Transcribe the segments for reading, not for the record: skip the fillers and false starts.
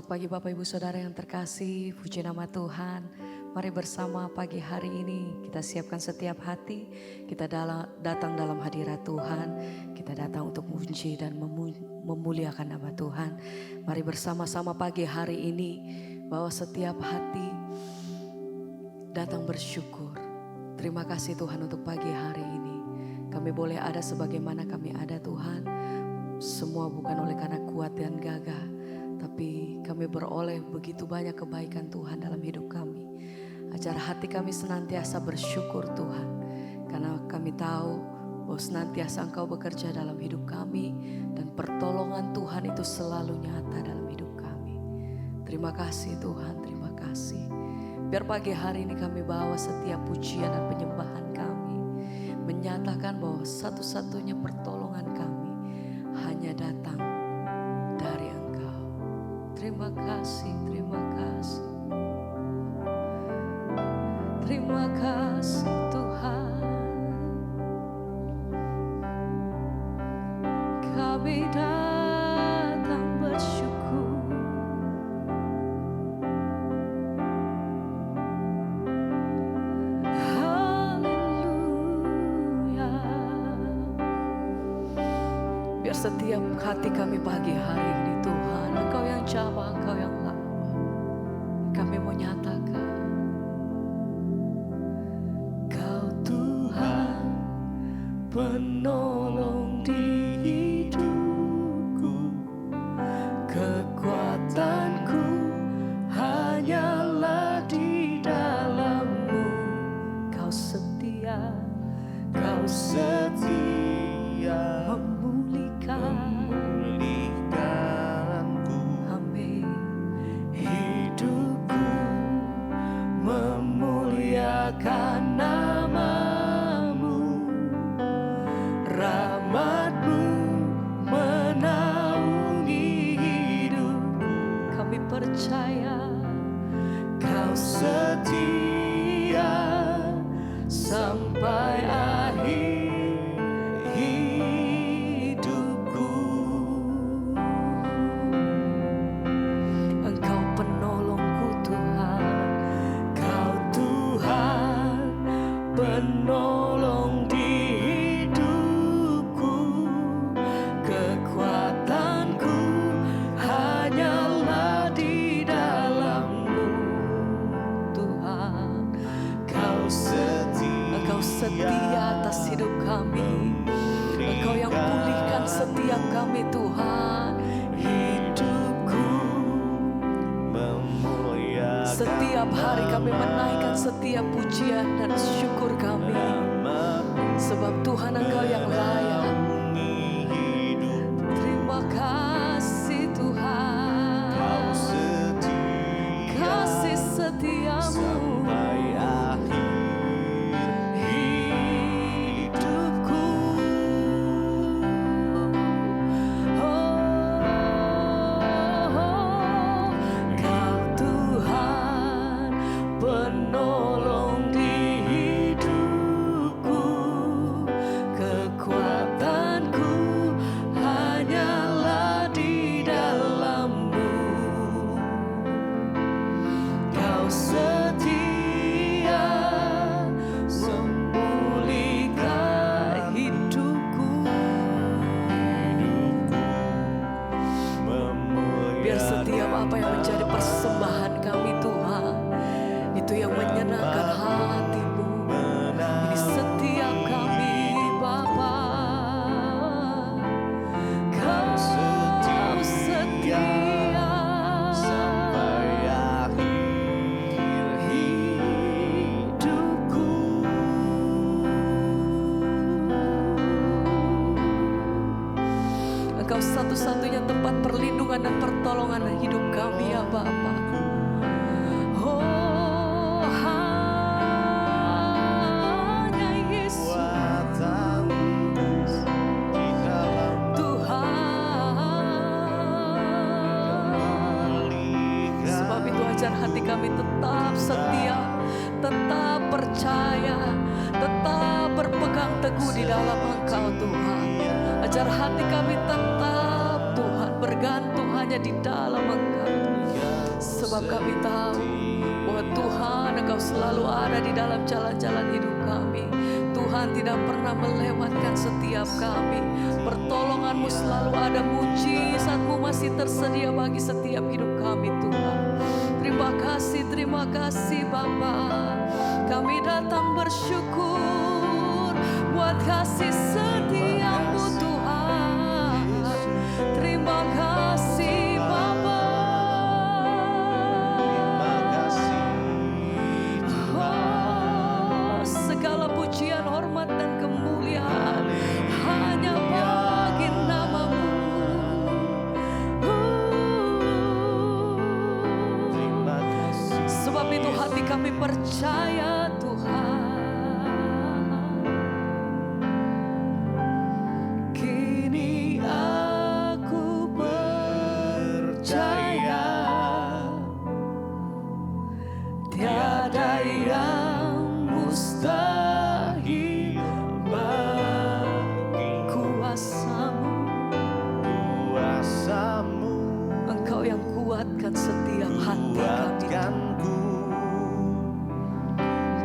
Selamat pagi Bapak Ibu Saudara yang terkasih, puji nama Tuhan. Mari bersama pagi hari ini kita siapkan setiap hati, kita datang dalam hadirat Tuhan. Kita datang untuk memuji dan memuliakan nama Tuhan. Mari bersama-sama pagi hari ini bahwa setiap hati datang bersyukur. Terima kasih Tuhan untuk pagi hari ini. Kami boleh ada sebagaimana kami ada Tuhan. Semua bukan oleh karena kuat dan gagah, tapi kami beroleh begitu banyak kebaikan Tuhan dalam hidup kami. Ajar hati kami senantiasa bersyukur Tuhan, karena kami tahu bahwa senantiasa Engkau bekerja dalam hidup kami dan pertolongan Tuhan itu selalu nyata dalam hidup kami. Terima kasih Tuhan, terima kasih. Biar pagi hari ini kami bawa setiap pujian dan penyembahan kami, menyatakan bahwa satu-satunya pertolongan kami hanya datang dari Engkau. Terima kasih, terima kasih. Terima kasih Tuhan. Kami datang bersyukur. Haleluya. Biar setiap hati kami pagi hari ini Tuhan, Engkau yang jamah, Engkau yang lama. Kami mau nyatakan Kau Tuhan penolong di hidupku, kekuatanku hanyalah di dalam-Mu. Kau setia, Kau setia memulihkanku. Amin. Hidupku memuliakan nama-Mu, rahmat-Mu menaungi hidupku. Kami percaya Kau setia sampai akhir hidupku. Engkau penolongku Tuhan, Kau Tuhan penolong di hidupku, kekuatanku hanyalah di dalam-Mu Tuhan. Engkau setia atas hidup kami. Engkau yang pulihkan setiap kami Tuhan. Hidupku setiap hari kami menaikkan setiap pujian dan syukur kami, sebab Tuhan Engkau yang layak. Terima kasih Tuhan, kasih setiamu hidupku. Kau Tuhan penolong di hidupku, kekuatanku hanyalah di dalam-Mu. Kau setia memulihkan hidupku. Biar setiap apa yang menjadi persembahan kami Tuhan, itu yang menyenangkan hati-Mu. Ini setiap kami Bapa. Kau setia sampai akhir hidupku. Engkau satu-satunya tempat perlindungan dan pertolongan hidup kami ya Bapa. Oh, hanya Yesus Tuhan. Sebab itu ajar hati kami tetap setia, tetap percaya, tetap berpegang teguh di dalam Engkau Tuhan. Ajar hati kami tetap Tuhan bergantung hanya di dalam Engkau. Sebab kami tahu bahwa Tuhan Engkau selalu ada di dalam jalan-jalan hidup kami. Tuhan tidak pernah melewatkan setiap kami. Pertolongan-Mu selalu ada, mujizat-Mu masih tersedia bagi setiap hidup kami Tuhan. Terima kasih Bapa. Kami datang bersyukur buat kasih setia-Mu Tuhan. Terima kasih Bapa. Oh, segala pujian, hormat dan kemuliaan hanya bagi nama-Mu. Sebab itu hati kami percaya Tuhan. Kini aku percaya tiada yang mustahil bagi kuasa-Mu. Engkau yang kuatkan setiap hati kami.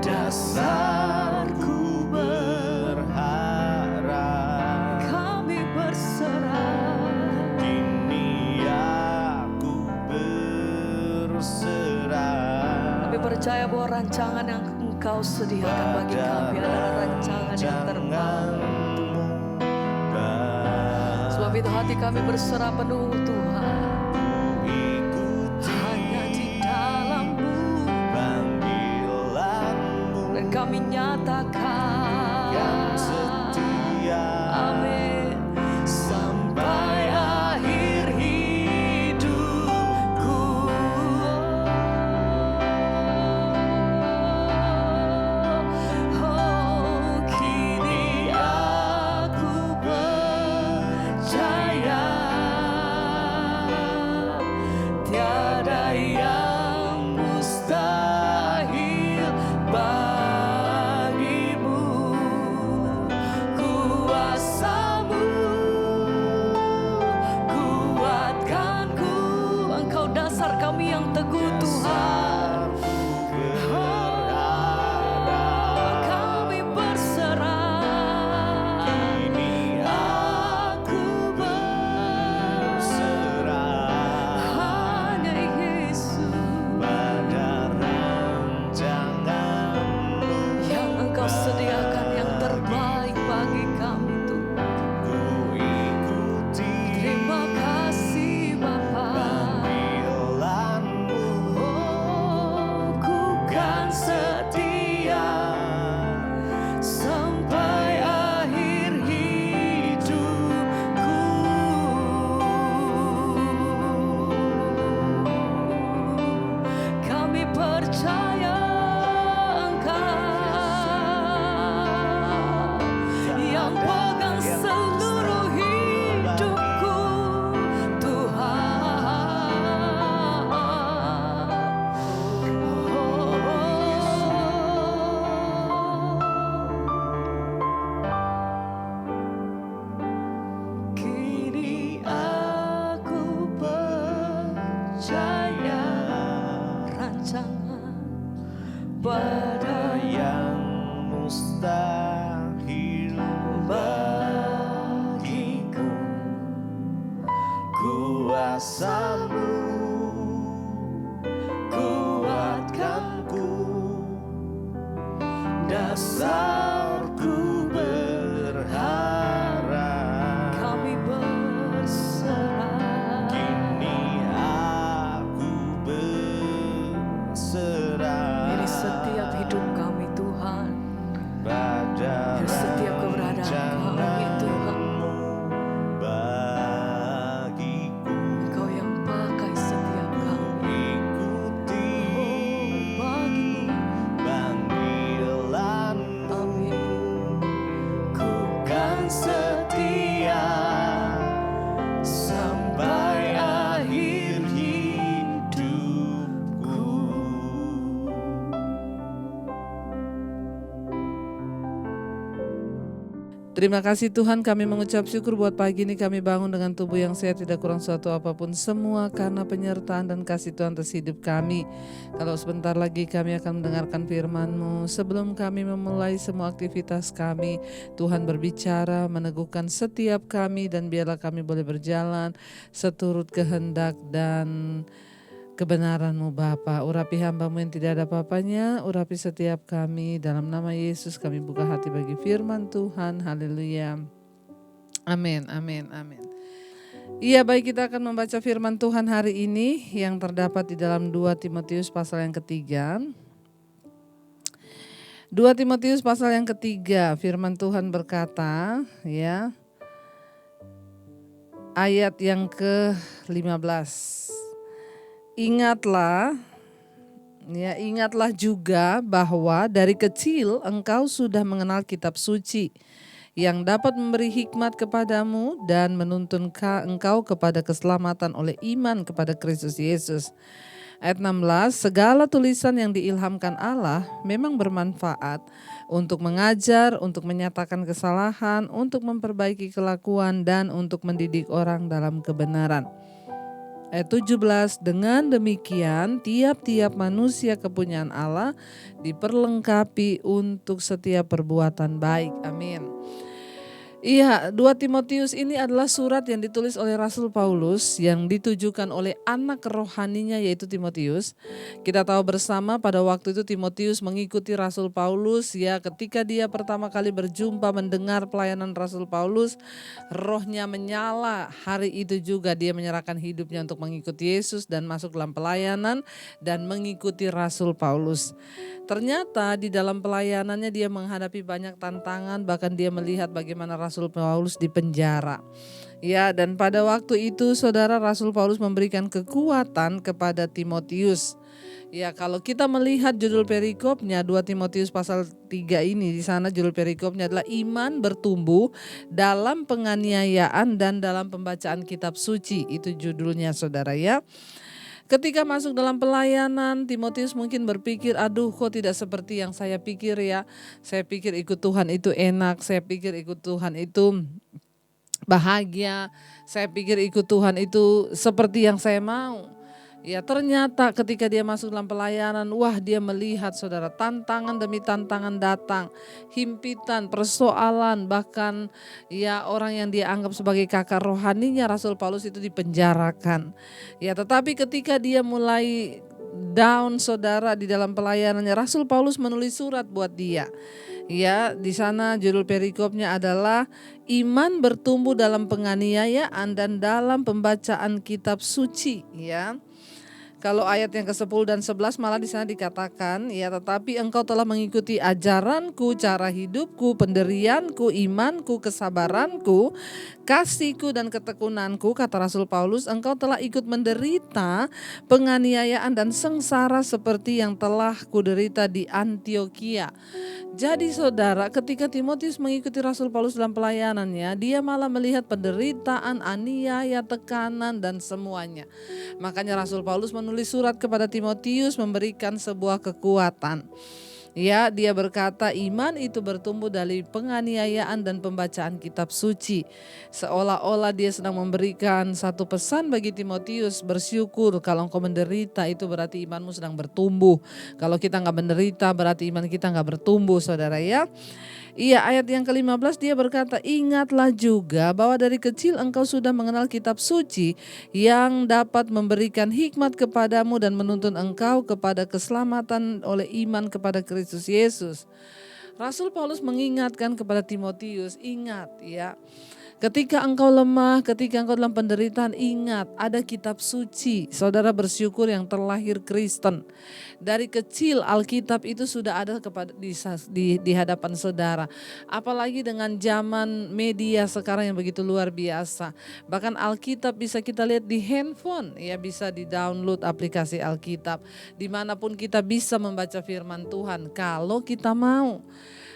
Dasarku berharap, kami berserah. Kini aku berserah. Kami percaya bahwa rancangan yang Engkau sediakan bagi kami adalah rancangan yang terbaik. Sebab itu hati kami berserah penuh Tuhan. Kami nyatakan yang setia, amin, sampai akhir hidupku. Oh, kini aku percaya tiada yang mustahil kami yang teguh Tuhan. Kami berserah. Kini aku berserah hanya Yesus pada rancangan-Mu yang Engkau sediakan yang terbaik bagi kami Tuhan. Ku ikuti. Terima kasih Bapa. Setia sampai akhir hidupku. Kami percaya Engkau yang pegang seluruh hidupku Tuhan. Pada yang mustahil bagiku, kuasa-Mu kuatkanku, dasarku berharap. Kami berserah. Kini aku berserah. Ini setiap hidup kami Tuhan. Pada setiap keberadaan kami Tuhan. Bagiku. Engkau yang pakai setiap kami. Ikuti. Bagimu. Panggilan-Mu. Amin. Ku kan setia sampai akhir hidupku. Terima kasih Tuhan, kami mengucap syukur buat pagi ini kami bangun dengan tubuh yang sehat, tidak kurang suatu apapun, semua karena penyertaan dan kasih Tuhan atas hidup kami. Kalau sebentar lagi kami akan mendengarkan firman-Mu, sebelum kami memulai semua aktivitas kami, Tuhan berbicara, meneguhkan setiap kami, dan biarlah kami boleh berjalan seturut kehendak dan kebenaran-Mu Bapa. Urapi hamba-Mu yang tidak ada apa-apanya, urapi setiap kami. Dalam nama Yesus kami buka hati bagi firman Tuhan. Haleluya. Amin, amin, amin. Iya, baik, kita akan membaca firman Tuhan hari ini yang terdapat di dalam 2 Timotius pasal yang ketiga. 2 Timotius pasal yang ketiga, firman Tuhan berkata, ya, ayat yang ke-15. Ingatlah juga bahwa dari kecil engkau sudah mengenal kitab suci yang dapat memberi hikmat kepadamu dan menuntun engkau kepada keselamatan oleh iman kepada Kristus Yesus. Ayat 16, segala tulisan yang diilhamkan Allah memang bermanfaat untuk mengajar, untuk menyatakan kesalahan, untuk memperbaiki kelakuan, dan untuk mendidik orang dalam kebenaran. Ayat 17, dengan demikian tiap-tiap manusia kepunyaan Allah diperlengkapi untuk setiap perbuatan baik. Amin. Iya, 2 Timotius ini adalah surat yang ditulis oleh Rasul Paulus yang ditujukan oleh anak rohaninya yaitu Timotius. Kita tahu bersama pada waktu itu Timotius mengikuti Rasul Paulus, ya, ketika dia pertama kali berjumpa mendengar pelayanan Rasul Paulus, rohnya menyala. Hari itu juga dia menyerahkan hidupnya untuk mengikuti Yesus dan masuk dalam pelayanan dan mengikuti Rasul Paulus. Ternyata di dalam pelayanannya dia menghadapi banyak tantangan, bahkan dia melihat bagaimana Rasul Paulus dipenjara. Ya, dan pada waktu itu saudara, Rasul Paulus memberikan kekuatan kepada Timotius. Ya, kalau kita melihat judul perikopnya 2 Timotius pasal 3 ini, di sana judul perikopnya adalah iman bertumbuh dalam penganiayaan dan dalam pembacaan kitab suci. Itu judulnya saudara, ya. Ketika masuk dalam pelayanan, Timotius mungkin berpikir, aduh kok tidak seperti yang saya pikir ya. Saya pikir ikut Tuhan itu enak, saya pikir ikut Tuhan itu bahagia, saya pikir ikut Tuhan itu seperti yang saya mau. Ya, ternyata ketika dia masuk dalam pelayanan, wah, dia melihat saudara, tantangan demi tantangan datang, himpitan, persoalan, bahkan ya orang yang dia anggap sebagai kakak rohaninya Rasul Paulus itu dipenjarakan. Ya, tetapi ketika dia mulai down saudara di dalam pelayanannya, Rasul Paulus menulis surat buat dia. Ya, di sana judul perikopnya adalah iman bertumbuh dalam penganiayaan dan dalam pembacaan kitab suci, ya. Kalau ayat yang ke-10 dan 11 malah di sana dikatakan, ya, tetapi engkau telah mengikuti ajaranku, cara hidupku, pendirianku, imanku, kesabaranku, kasihku dan ketekunanku, kata Rasul Paulus, engkau telah ikut menderita penganiayaan dan sengsara seperti yang telah kuderita di Antiokhia. Jadi saudara, ketika Timotius mengikuti Rasul Paulus dalam pelayanannya, dia malah melihat penderitaan, aniaya, tekanan dan semuanya. Makanya Rasul Paulus menulis surat kepada Timotius memberikan sebuah kekuatan. Ya, dia berkata iman itu bertumbuh dari penganiayaan dan pembacaan kitab suci. Seolah-olah dia sedang memberikan satu pesan bagi Timotius, bersyukur kalau engkau menderita itu berarti imanmu sedang bertumbuh. Kalau kita gak menderita berarti iman kita gak bertumbuh saudara, ya. Iya, ayat yang ke-15 dia berkata, ingatlah juga bahwa dari kecil engkau sudah mengenal kitab suci yang dapat memberikan hikmat kepadamu dan menuntun engkau kepada keselamatan oleh iman kepada Kristus Yesus. Rasul Paulus mengingatkan kepada Timotius, ingat ya, ketika engkau lemah, ketika engkau dalam penderitaan, ingat ada kitab suci. Saudara bersyukur yang terlahir Kristen. Dari kecil Alkitab itu sudah ada di hadapan saudara. Apalagi dengan zaman media sekarang yang begitu luar biasa. Bahkan Alkitab bisa kita lihat di handphone, ya, bisa di-download aplikasi Alkitab. Dimanapun kita bisa membaca firman Tuhan kalau kita mau.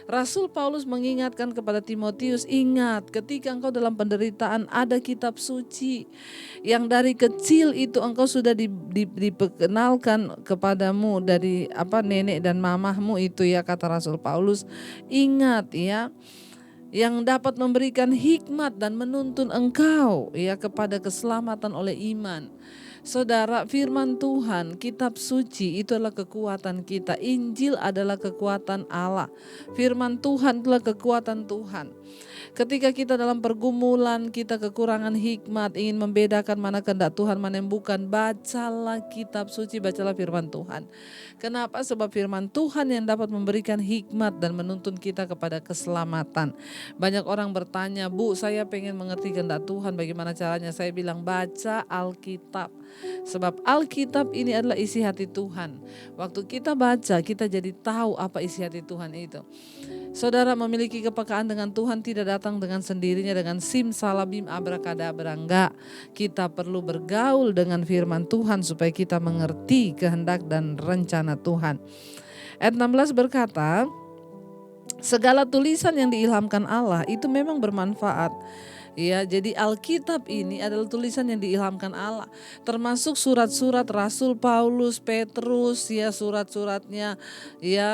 Rasul Paulus mengingatkan kepada Timotius, ingat ketika engkau dalam penderitaan ada kitab suci yang dari kecil itu engkau sudah diperkenalkan kepadamu dari nenek dan mamahmu itu, ya, kata Rasul Paulus. Ingat ya. yang dapat memberikan hikmat dan menuntun engkau ya kepada keselamatan oleh iman. Saudara, firman Tuhan, kitab suci itu adalah kekuatan kita. Injil adalah kekuatan Allah. Firman Tuhan adalah kekuatan Tuhan. Ketika kita dalam pergumulan, kita kekurangan hikmat, ingin membedakan mana kehendak Tuhan, mana yang bukan, bacalah kitab suci, bacalah firman Tuhan. Kenapa? Sebab firman Tuhan yang dapat memberikan hikmat dan menuntun kita kepada keselamatan. Banyak orang bertanya, Bu, saya pengen mengerti kehendak Tuhan, bagaimana caranya? Saya bilang, baca Alkitab. Sebab Alkitab ini adalah isi hati Tuhan. Waktu kita baca, kita jadi tahu apa isi hati Tuhan itu. Saudara, memiliki kepekaan dengan Tuhan tidak datang dengan sendirinya dengan simsalabim abrakadabra. Enggak, kita perlu bergaul dengan firman Tuhan supaya kita mengerti kehendak dan rencana Tuhan. Ayat 16 berkata, segala tulisan yang diilhamkan Allah itu memang bermanfaat. Ya, jadi Alkitab ini adalah tulisan yang diilhamkan Allah, termasuk surat-surat Rasul Paulus, Petrus, ya surat-suratnya, ya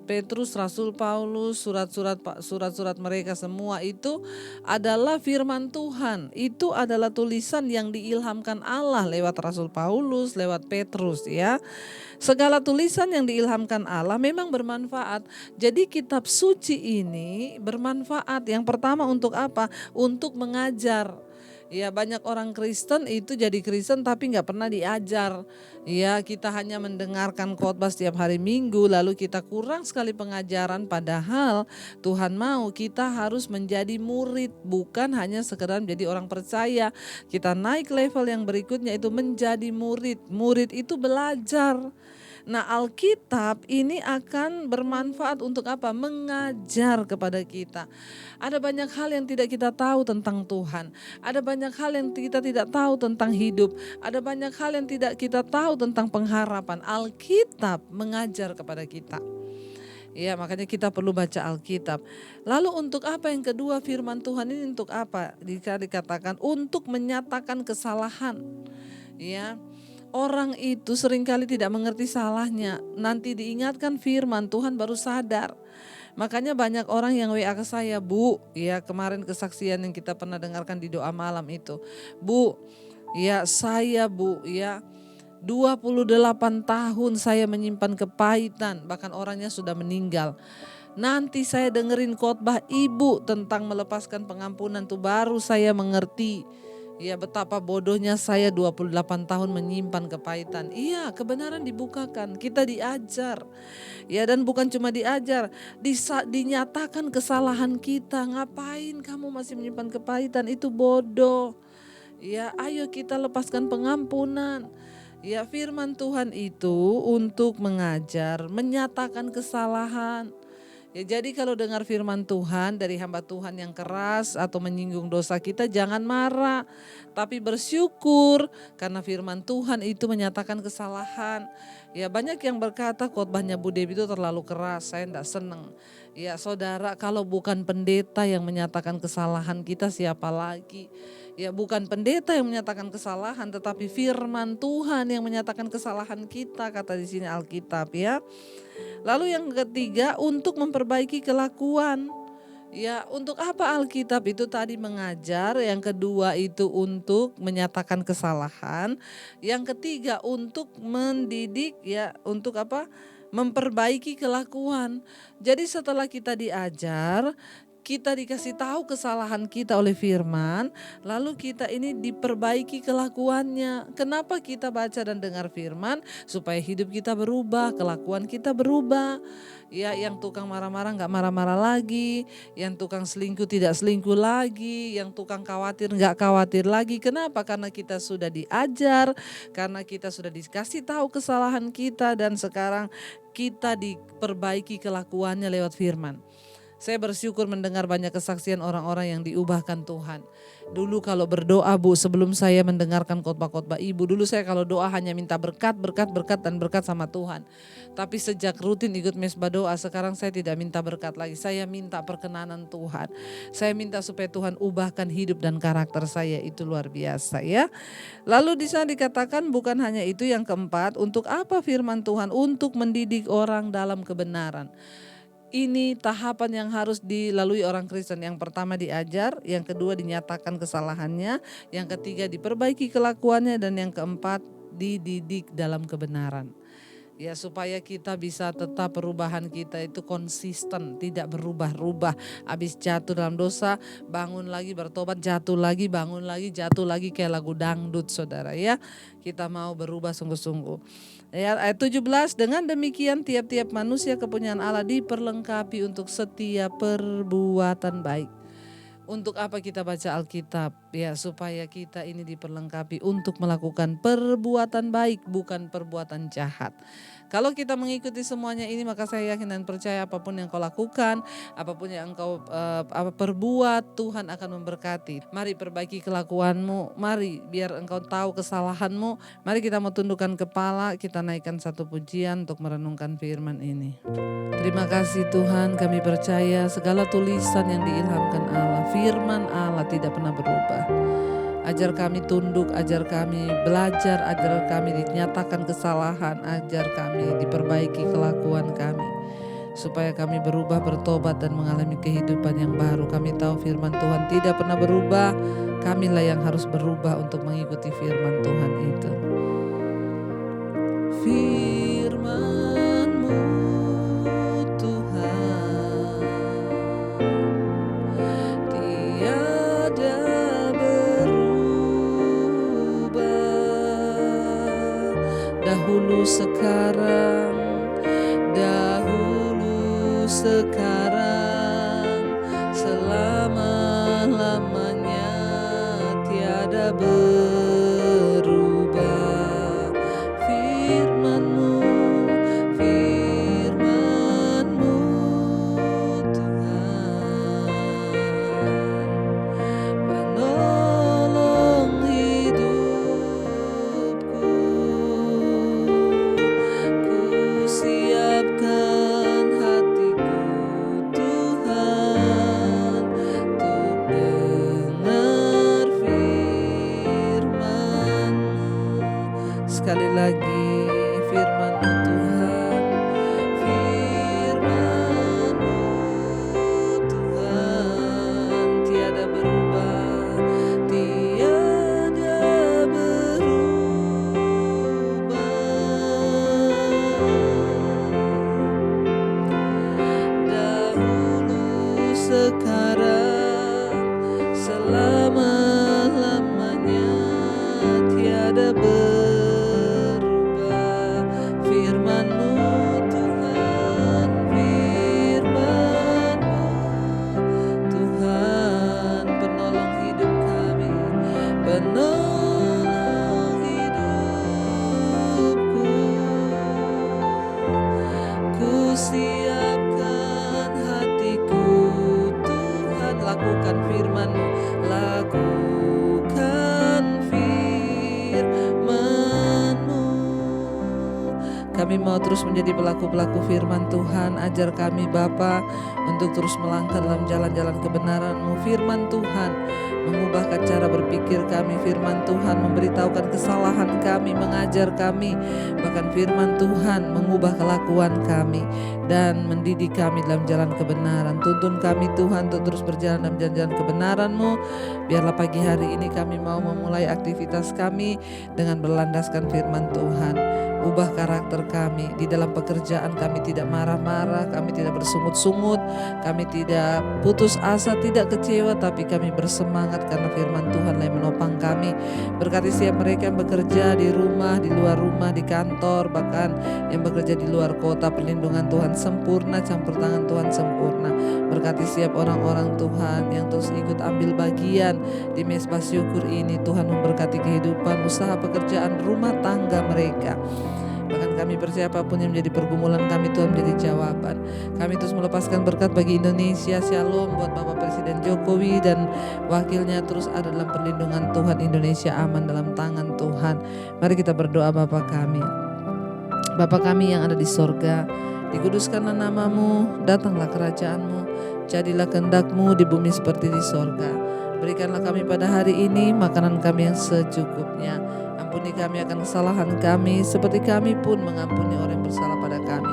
Petrus, Rasul Paulus, surat-surat mereka semua itu adalah firman Tuhan. Itu adalah tulisan yang diilhamkan Allah lewat Rasul Paulus, lewat Petrus, ya. Segala tulisan yang diilhamkan Allah memang bermanfaat. Jadi kitab suci ini bermanfaat. Yang pertama untuk apa? Untuk mengajar. Ya, banyak orang Kristen itu jadi Kristen tapi nggak pernah diajar. Ya, kita hanya mendengarkan khotbah setiap hari Minggu, lalu kita kurang sekali pengajaran. Padahal Tuhan mau kita harus menjadi murid, bukan hanya sekedar menjadi orang percaya. Kita naik level yang berikutnya itu menjadi murid. Murid itu belajar. Nah, Alkitab ini akan bermanfaat untuk apa? Mengajar kepada kita. Ada banyak hal yang tidak kita tahu tentang Tuhan. Ada banyak hal yang kita tidak tahu tentang hidup. Ada banyak hal yang tidak kita tahu tentang pengharapan. Alkitab mengajar kepada kita. Ya, makanya kita perlu baca Alkitab. Lalu untuk apa yang kedua, firman Tuhan ini untuk apa? Dikatakan untuk menyatakan kesalahan. Ya. Orang itu seringkali tidak mengerti salahnya. Nanti diingatkan firman Tuhan baru sadar. Makanya banyak orang yang WA ke saya, Bu, ya kemarin kesaksian yang kita pernah dengarkan di doa malam itu. Bu, ya saya Bu, ya 28 tahun saya menyimpan kepahitan, bahkan orangnya sudah meninggal. Nanti saya dengerin khotbah Ibu tentang melepaskan pengampunan tuh baru saya mengerti. Ya, betapa bodohnya saya 28 tahun menyimpan kepahitan. Iya, kebenaran dibukakan, kita diajar. Ya, dan bukan cuma diajar, dinyatakan kesalahan kita. Ngapain kamu masih menyimpan kepahitan? Itu bodoh. Ya, ayo kita lepaskan pengampunan. Ya, firman Tuhan itu untuk mengajar, menyatakan kesalahan. Ya, jadi kalau dengar firman Tuhan dari hamba Tuhan yang keras atau menyinggung dosa kita, jangan marah, tapi bersyukur karena firman Tuhan itu menyatakan kesalahan. Ya, banyak yang berkata khotbahnya Bu Dewi itu terlalu keras, saya enggak senang. Ya saudara, kalau bukan pendeta yang menyatakan kesalahan kita, siapa lagi? Ya, bukan pendeta yang menyatakan kesalahan, tetapi firman Tuhan yang menyatakan kesalahan kita, kata di sini Alkitab, ya. Lalu yang ketiga, untuk memperbaiki kelakuan. Ya, untuk apa Alkitab itu tadi mengajar, yang kedua itu untuk menyatakan kesalahan, yang ketiga untuk mendidik, ya, untuk apa? Memperbaiki kelakuan. Jadi setelah kita diajar, kita dikasih tahu kesalahan kita oleh firman, lalu kita ini diperbaiki kelakuannya. Kenapa kita baca dan dengar firman? Supaya hidup kita berubah, kelakuan kita berubah. Ya, yang tukang marah-marah gak marah-marah lagi, yang tukang selingkuh tidak selingkuh lagi, yang tukang khawatir gak khawatir lagi. Kenapa? Karena kita sudah diajar, karena kita sudah dikasih tahu kesalahan kita, dan sekarang kita diperbaiki kelakuannya lewat firman. Saya bersyukur mendengar banyak kesaksian orang-orang yang diubahkan Tuhan. Dulu kalau berdoa Bu, sebelum saya mendengarkan khotbah-khotbah Ibu, dulu saya kalau doa hanya minta berkat dan berkat sama Tuhan. Tapi sejak rutin ikut mesbah doa, sekarang saya tidak minta berkat lagi. Saya minta perkenanan Tuhan. Saya minta supaya Tuhan ubahkan hidup dan karakter saya, itu luar biasa, ya. Lalu di sana dikatakan bukan hanya itu, yang keempat, untuk apa firman Tuhan? Untuk mendidik orang dalam kebenaran. Ini tahapan yang harus dilalui orang Kristen. Yang pertama diajar, yang kedua dinyatakan kesalahannya, yang ketiga diperbaiki kelakuannya, dan yang keempat dididik dalam kebenaran. Ya, supaya kita bisa tetap perubahan kita itu konsisten, tidak berubah-ubah. Habis jatuh dalam dosa, bangun lagi, bertobat, jatuh lagi, bangun lagi, jatuh lagi, kayak lagu dangdut, saudara ya. Kita mau berubah sungguh-sungguh. Ya, ayat 17, dengan demikian tiap-tiap manusia kepunyaan Allah diperlengkapi untuk setiap perbuatan baik. Untuk apa kita baca Alkitab? Ya, supaya kita ini diperlengkapi untuk melakukan perbuatan baik, bukan perbuatan jahat. Kalau kita mengikuti semuanya ini, maka saya yakin dan percaya apapun yang kau lakukan, apapun yang engkau perbuat, Tuhan akan memberkati. Mari perbaiki kelakuanmu, mari biar engkau tahu kesalahanmu. Mari kita mau tundukkan kepala, kita naikkan satu pujian untuk merenungkan firman ini. Terima kasih Tuhan, kami percaya segala tulisan yang diilhamkan Allah, firman Allah tidak pernah berubah. Ajar kami tunduk, ajar kami belajar, ajar kami dinyatakan kesalahan, ajar kami diperbaiki kelakuan kami. Supaya kami berubah, bertobat dan mengalami kehidupan yang baru. Kami tahu firman Tuhan tidak pernah berubah, kamilah yang harus berubah untuk mengikuti firman Tuhan itu. Firman-Mu Tuhan tiada berubah, dahulu sekarang selama-lamanya tiada berubah. Firman-Mu Tuhan, penolong hidupku. Ku siapkan hatiku Tuhan, untuk dengar firman-Mu. Sekali lagi, firman-Mu Tuhan, firman-Mu Tuhan, tiada berubah, tiada berubah. Dahulu sekarang selama-lamanya tiada berubah. Firman-Mu Tuhan, firman-Mu Tuhan, penolong hidup kami, penolong hidupku. Ku siapkan hatiku Tuhan, lakukan firman-Mu, lakukan firman-Mu. Kami mau terus menjadi pelaku-pelaku firman Tuhan. Ajar kami Bapa untuk terus melangkah dalam jalan-jalan kebenaran-Mu. Firman Tuhan mengubahkan cara berpikir kami. Firman Tuhan memberitahukan kesalahan kami, mengajar kami. Bahkan firman Tuhan mengubah kelakuan kami dan mendidik kami dalam jalan kebenaran. Tuntun kami Tuhan untuk terus berjalan dalam jalan-jalan kebenaran-Mu. Biarlah pagi hari ini kami mau memulai aktivitas kami dengan berlandaskan firman Tuhan. Ubah karakter kami di dalam pekerjaan. Kami tidak marah-marah, kami tidak bersungut-sungut, kami tidak putus asa, tidak kecewa, tapi kami bersemangat karena firman Tuhan yang menopang kami. Berkati setiap mereka yang bekerja di rumah, di luar rumah, di kantor, bahkan yang bekerja di luar kota. Perlindungan Tuhan sempurna, campur tangan Tuhan sempurna. Berkati setiap orang-orang Tuhan yang terus ikut ambil bagian di Mesbah Syukur ini. Tuhan memberkati kehidupan, usaha, pekerjaan, rumah tangga mereka. Bahkan kami percaya apapun yang menjadi pergumulan kami, Tuhan menjadi jawaban. Kami terus melepaskan berkat bagi Indonesia. Shalom buat Bapak Presiden Jokowi dan wakilnya, terus ada dalam perlindungan Tuhan. Indonesia aman dalam tangan Tuhan. Mari kita berdoa. Bapa kami yang ada di sorga, dikuduskanlah nama-Mu, datanglah kerajaan-Mu, jadilah kehendak-Mu di bumi seperti di sorga. Berikanlah kami pada hari ini makanan kami yang secukupnya. Ampuni kami akan kesalahan kami, seperti kami pun mengampuni orang yang bersalah pada kami.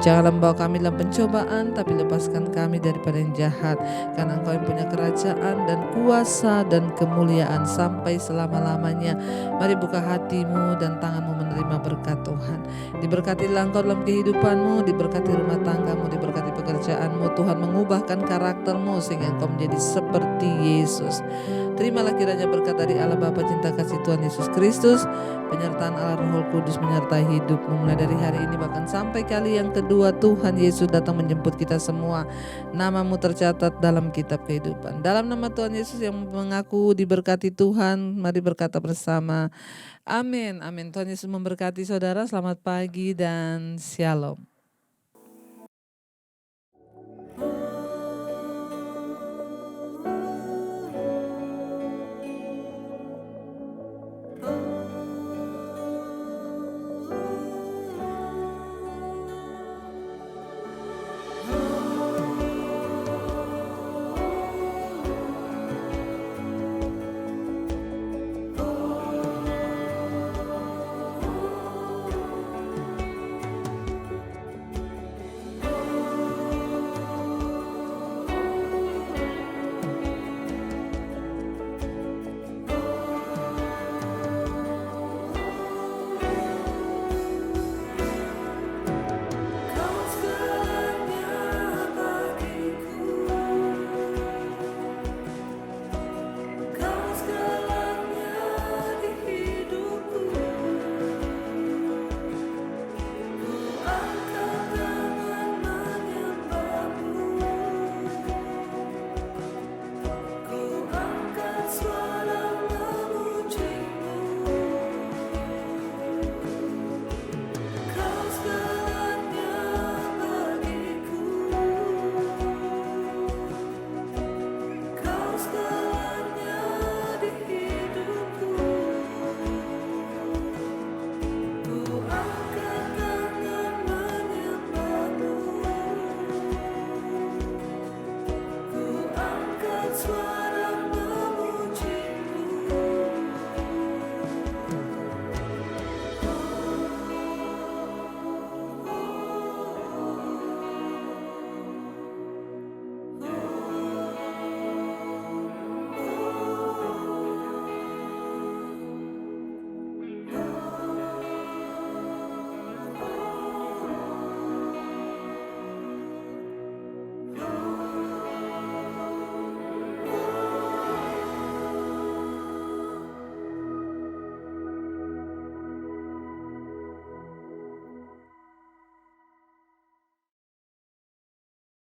Janganlah membawa kami dalam pencobaan, tapi lepaskan kami daripada yang jahat. Karena Engkau yang punya kerajaan dan kuasa dan kemuliaan sampai selama-lamanya. Mari buka hatimu dan tanganmu menerima berkat Tuhan. Diberkatilah Engkau dalam kehidupanmu, diberkati rumah tanggamu, diberkati pekerjaanmu. Tuhan mengubahkan karaktermu sehingga Engkau menjadi seperti Yesus. Terimalah kiranya berkat dari Allah Bapa, cinta kasih Tuhan Yesus Kristus, penyertaan Allah Roh Kudus menyertai hidupmu mulai dari hari ini bahkan sampai kali yang kedua Tuhan Yesus datang menjemput kita semua. Namamu tercatat dalam kitab kehidupan. Dalam nama Tuhan Yesus yang mengaku diberkati Tuhan, mari berkata bersama, amin, amin. Tuhan Yesus memberkati saudara, selamat pagi dan shalom.